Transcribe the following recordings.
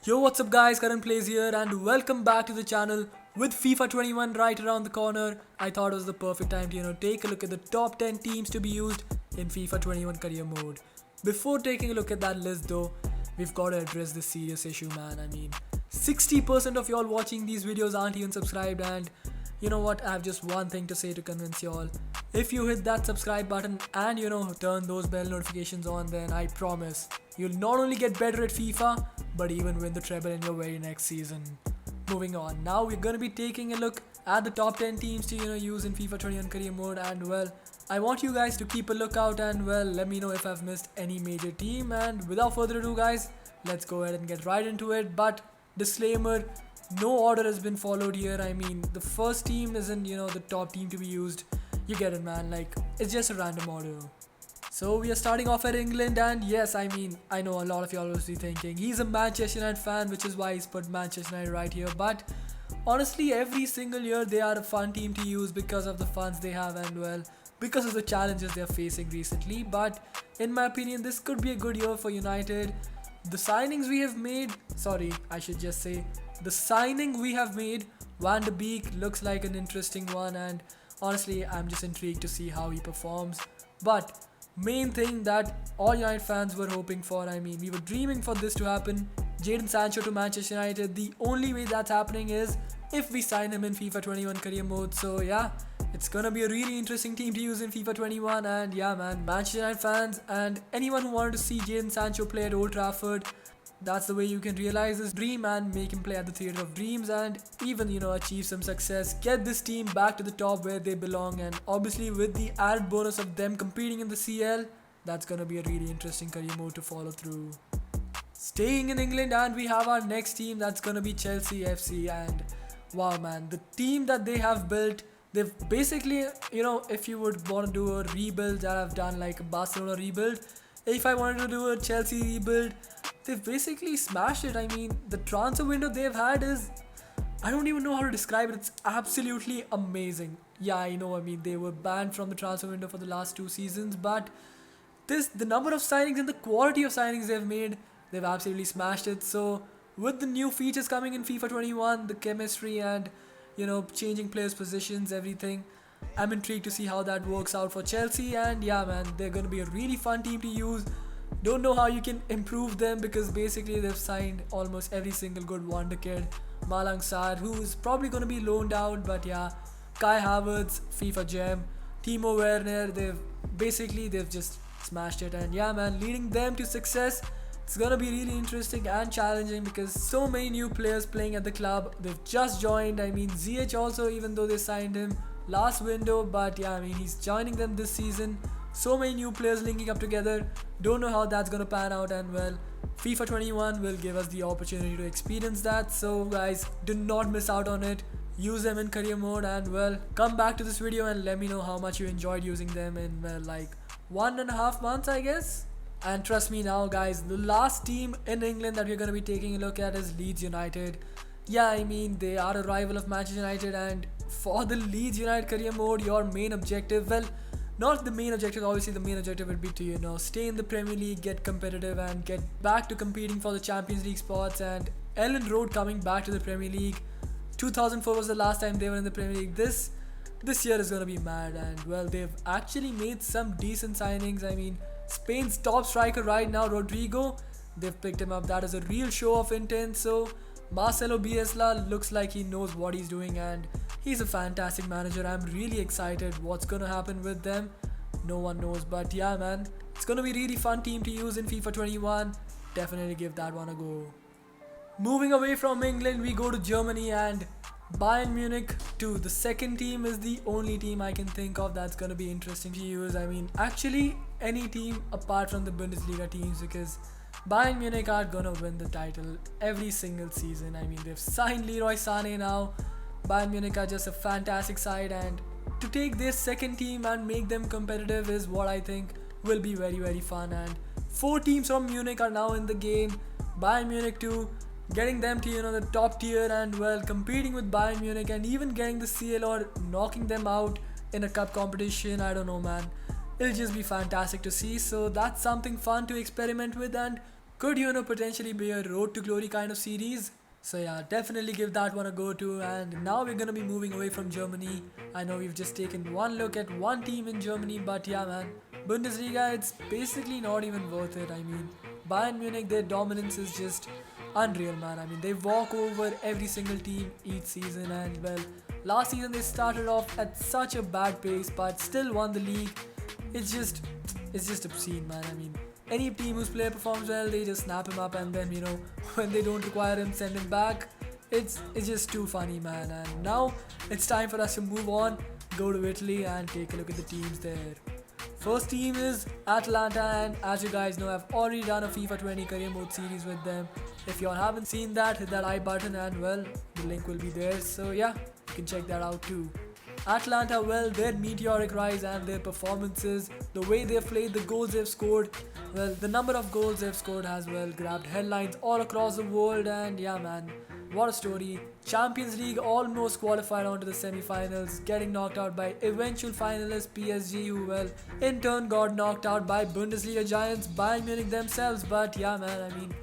Yo, what's up guys, KaranPlays here and welcome back to the channel. With FIFA 21 right around the corner, I thought it was the perfect time to take a look at the top 10 teams to be used in FIFA 21 career mode. Before taking a look at that list though, we've got to address this serious issue, man. 60% of y'all watching these videos aren't even subscribed, and you know what, I have just one thing to say to convince y'all. If you hit that subscribe button and turn those bell notifications on, then I promise you'll not only get better at FIFA but even win the treble in your very next season. Moving on, now we're gonna be taking a look at the top 10 teams to use in FIFA 21 career mode, and well, I want you guys to keep a lookout and well, let me know if I've missed any major team. And without further ado guys, let's go ahead and get right into it. But disclaimer, no order has been followed here. The first team isn't the top team to be used. You get it, man, like it's just a random order. So we are starting off at England, and yes, I know a lot of y'all will be thinking he's a Manchester United fan, which is why he's put Manchester United right here. But honestly, every single year they are a fun team to use because of the funds they have and well, because of the challenges they're facing recently. But in my opinion, this could be a good year for United. The signings we have made, the signing we have made, Van de Beek looks like an interesting one, and honestly, I'm just intrigued to see how he performs. But main thing that all United fans were hoping for, we were dreaming for this to happen, Jadon Sancho to Manchester United. The only way that's happening is if we sign him in FIFA 21 career mode. So yeah, it's gonna be a really interesting team to use in FIFA 21. And yeah, man, Manchester United fans and anyone who wanted to see Jadon Sancho play at Old Trafford, that's the way you can realize his dream and make him play at the Theatre of Dreams and even achieve some success, get this team back to the top where they belong. And obviously with the added bonus of them competing in the CL, that's gonna be a really interesting career mode to follow through. Staying in England, and we have our next team, that's gonna be Chelsea FC. And wow, man, the team that they have built, they've basically, if you would want to do a rebuild that I've done, like a Barcelona rebuild, if I wanted to do a Chelsea rebuild, they've basically smashed it. The transfer window they've had is, I don't even know how to describe it. It's absolutely amazing. Yeah, I know, they were banned from the transfer window for the last 2 seasons, but the number of signings and the quality of signings they've made, they've absolutely smashed it. So with the new features coming in FIFA 21, the chemistry and changing players' positions, everything, I'm intrigued to see how that works out for Chelsea. And yeah, man, they're going to be a really fun team to use. Don't know how you can improve them because basically they've signed almost every single good wonder kid. Malang Sarr, who is probably going to be loaned out, but yeah, Kai Havertz, FIFA gem, Timo Werner, they've just smashed it. And yeah, man, leading them to success, it's gonna be really interesting and challenging because so many new players playing at the club. They've just joined. ZH also, even though they signed him last window, but yeah, he's joining them this season. So many new players linking up together. Don't know how that's gonna pan out, and well, FIFA 21 will give us the opportunity to experience that. So guys, do not miss out on it. Use them in career mode, and well, come back to this video and let me know how much you enjoyed using them in like 1.5 months, I guess. And trust me now guys, the last team in England that we're going to be taking a look at is Leeds United. Yeah, they are a rival of Manchester United, and for the Leeds United career mode, your main objective, well, not the main objective, obviously the main objective would be to stay in the Premier League, get competitive and get back to competing for the Champions League spots. And Ellen Road coming back to the Premier League, 2004 was the last time they were in the Premier League. This year is going to be mad, and well, they've actually made some decent signings. Spain's top striker right now, Rodrigo, they've picked him up. That is a real show of intent. So Marcelo Bielsa looks like he knows what he's doing, and he's a fantastic manager. I'm really excited what's gonna happen with them. No one knows, but yeah, man, it's gonna be a really fun team to use in FIFA 21. Definitely give that one a go. Moving away from England, we go to Germany, and Bayern Munich too. The second team is the only team I can think of that's gonna be interesting to use. Actually any team apart from the Bundesliga teams, because Bayern Munich are gonna win the title every single season. They've signed Leroy Sané now. Bayern Munich are just a fantastic side, and to take this second team and make them competitive is what I think will be very, very fun. And 4 teams from Munich are now in the game. Bayern Munich too, getting them to the top tier and well, competing with Bayern Munich and even getting the CL or knocking them out in a cup competition. I don't know, man, it'll just be fantastic to see. So that's something fun to experiment with. And could potentially be a road to glory kind of series. So yeah, definitely give that one a go to. And now we're gonna be moving away from Germany. I know we've just taken one look at one team in Germany, but yeah man, Bundesliga, it's basically not even worth it. I mean, Bayern Munich, their dominance is just unreal, man. I mean, they walk over every single team each season, and well, last season they started off at such a bad pace, but still won the league. It's just, it's just obscene, man. I mean, any team whose player performs well, they just snap him up, and then when they don't require him, send him back. It's just too funny, man. And now it's time for us to move on, go to Italy, and take a look at the teams there. First team is Atalanta, and as you guys know, I've already done a FIFA 20 career mode series with them. If you all haven't seen that, hit that I button, and well, the link will be there. So yeah, you can check that out too. Atalanta, well, their meteoric rise and their performances, the way they've played, the goals they've scored, well, the number of goals they've scored has well grabbed headlines all across the world. And yeah man, what a story. Champions League, almost qualified onto the semi-finals, getting knocked out by eventual finalist PSG, who well in turn got knocked out by Bundesliga giants Bayern Munich themselves. But yeah man, I mean,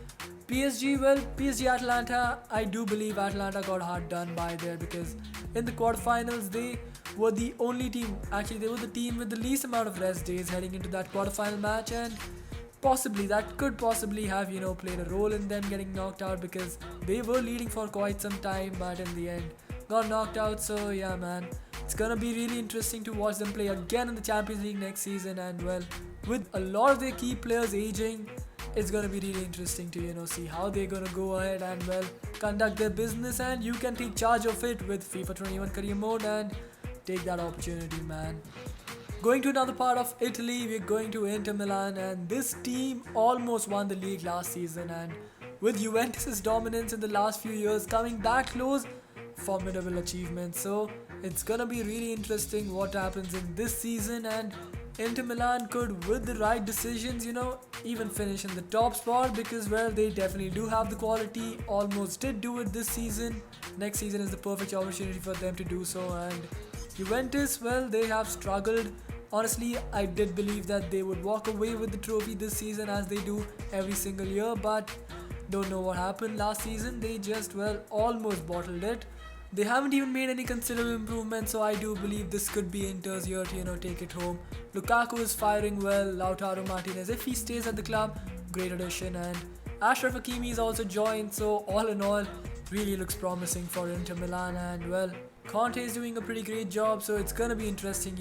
PSG Atalanta, I do believe Atalanta got hard done by there, because in the quarterfinals they were the only team, actually they were the team with the least amount of rest days heading into that quarterfinal match, and that could possibly have played a role in them getting knocked out, because they were leading for quite some time, but in the end got knocked out. So yeah man, it's gonna be really interesting to watch them play again in the Champions League next season, and well, with a lot of their key players aging, it's gonna be really interesting to see how they're gonna go ahead and well conduct their business. And you can take charge of it with FIFA 21 career mode and take that opportunity, man. Going to another part of Italy, we're going to Inter Milan, and this team almost won the league last season, and with Juventus' dominance in the last few years coming that close, formidable achievement. So it's gonna be really interesting what happens in this season, and Inter Milan could, with the right decisions, even finish in the top spot, because well, they definitely do have the quality, almost did do it this season. Next season is the perfect opportunity for them to do so. And Juventus, well, they have struggled. Honestly, I did believe that they would walk away with the trophy this season, as they do every single year, but don't know what happened last season. They just, well, almost bottled it. They haven't even made any considerable improvement, so I do believe this could be Inter's year to take it home. Lukaku is firing well, Lautaro Martinez, if he stays at the club, great addition, and Ashraf Hakimi is also joined, so all in all, really looks promising for Inter Milan. And well, Conte is doing a pretty great job, so it's gonna be interesting,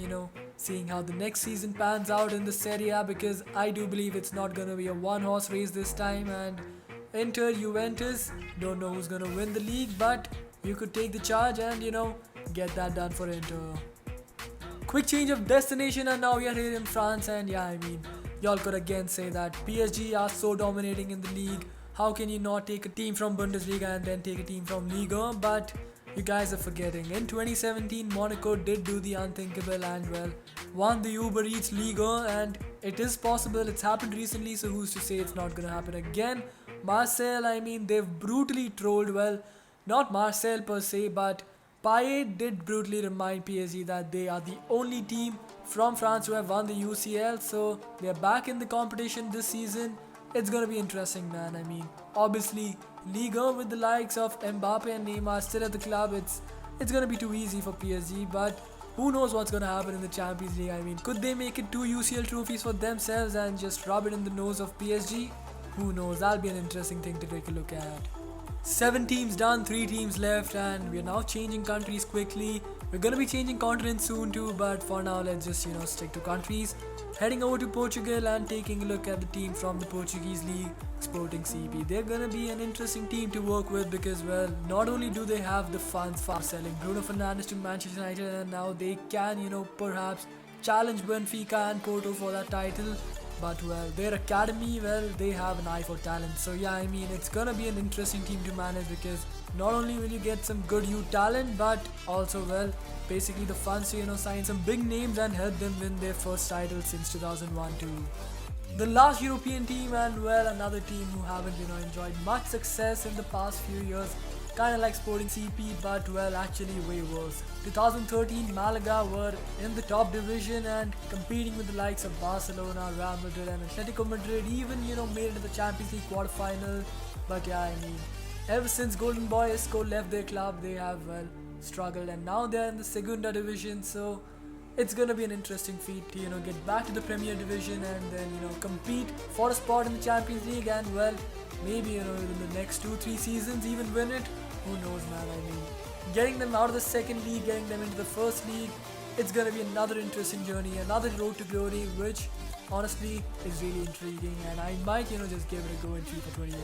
seeing how the next season pans out in the Serie A, because I do believe it's not gonna be a one-horse race this time. And Inter, Juventus, don't know who's gonna win the league, but you could take the charge and get that done for Inter. Quick change of destination, and now we are here in France. And yeah, I mean, y'all could again say that PSG are so dominating in the league. How can you not take a team from Bundesliga and then take a team from Liga? But you guys are forgetting, in 2017 Monaco did do the unthinkable and well won the Uber Eats Liga, and it is possible, it's happened recently, so who's to say it's not gonna happen again. Marseille, I mean, they've brutally trolled, well, not Marseille per se, but Payet did brutally remind PSG that they are the only team from France who have won the UCL, so they're back in the competition this season. It's gonna be interesting, man. I mean, obviously, Liga with the likes of Mbappe and Neymar still at the club, it's gonna be too easy for PSG, but who knows what's gonna happen in the Champions League. I mean, could they make it 2 UCL trophies for themselves and just rub it in the nose of PSG? Who knows, that'll be an interesting thing to take a look at. 7 teams done, 3 teams left, and we're now changing countries quickly. We're gonna be changing continents soon too, but for now let's just stick to countries. Heading over to Portugal and taking a look at the team from the Portuguese league, Sporting CP. They're gonna be an interesting team to work with, because well, not only do they have the funds for selling Bruno Fernandes to Manchester United, and now they can perhaps challenge Benfica and Porto for that title, but well, their academy, well, they have an eye for talent. So yeah, I mean, it's gonna be an interesting team to manage, because not only will you get some good youth talent, but also, well, basically the funds to sign some big names and help them win their first title since 2001 too. The last European team, and well, another team who haven't enjoyed much success in the past few years, kinda like Sporting CP, but well, actually way worse. 2013 Malaga were in the top division and competing with the likes of Barcelona, Real Madrid and Atletico Madrid, even made it to the Champions League quarterfinal. But yeah, I mean, ever since Golden Boy Isco left their club, they have well struggled, and now they're in the Segunda division, so it's gonna be an interesting feat to get back to the Premier Division and then compete for a spot in the Champions League, and well, maybe in the next 2-3 seasons even win it. Who knows, man? I mean, getting them out of the second league, getting them into the first league, it's gonna be another interesting journey, another road to glory, which honestly is really intriguing, and I might just give it a go in FIFA 21.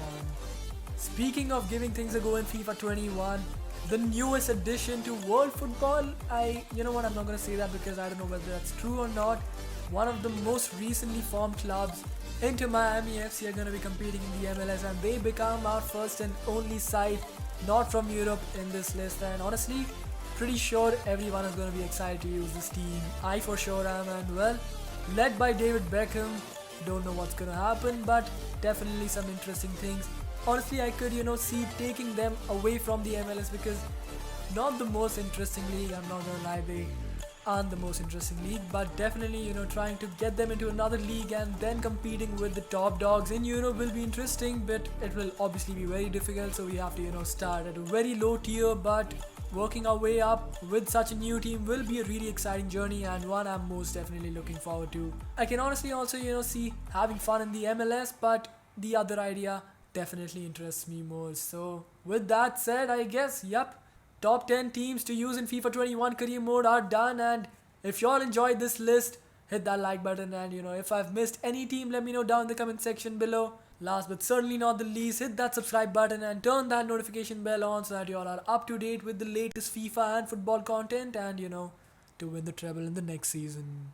Speaking of giving things a go in FIFA 21, the newest addition to world football, you know what, I'm not gonna say that because I don't know whether that's true or not. One of the most recently formed clubs, Inter Miami FC, are gonna be competing in the MLS, and they become our first and only side not from Europe in this list. And honestly, pretty sure everyone is gonna be excited to use this team. I for sure am, and well, led by David Beckham. Don't know what's gonna happen, but definitely some interesting things. Honestly, I could see taking them away from the MLS because not the most interesting league, I'm not gonna lie, they aren't the most interesting league, but definitely trying to get them into another league and then competing with the top dogs in Europe will be interesting, but it will obviously be very difficult, so we have to start at a very low tier, but working our way up with such a new team will be a really exciting journey, and one I'm most definitely looking forward to. I can honestly also see having fun in the MLS, but the other idea definitely interests me more. So with that said, I guess, yep, top 10 teams to use in FIFA 21 career mode are done, and if y'all enjoyed this list, hit that like button, and if I've missed any team, let me know down in the comment section below. Last but certainly not the least, hit that subscribe button and turn that notification bell on so that y'all are up to date with the latest FIFA and football content, and to win the treble in the next season.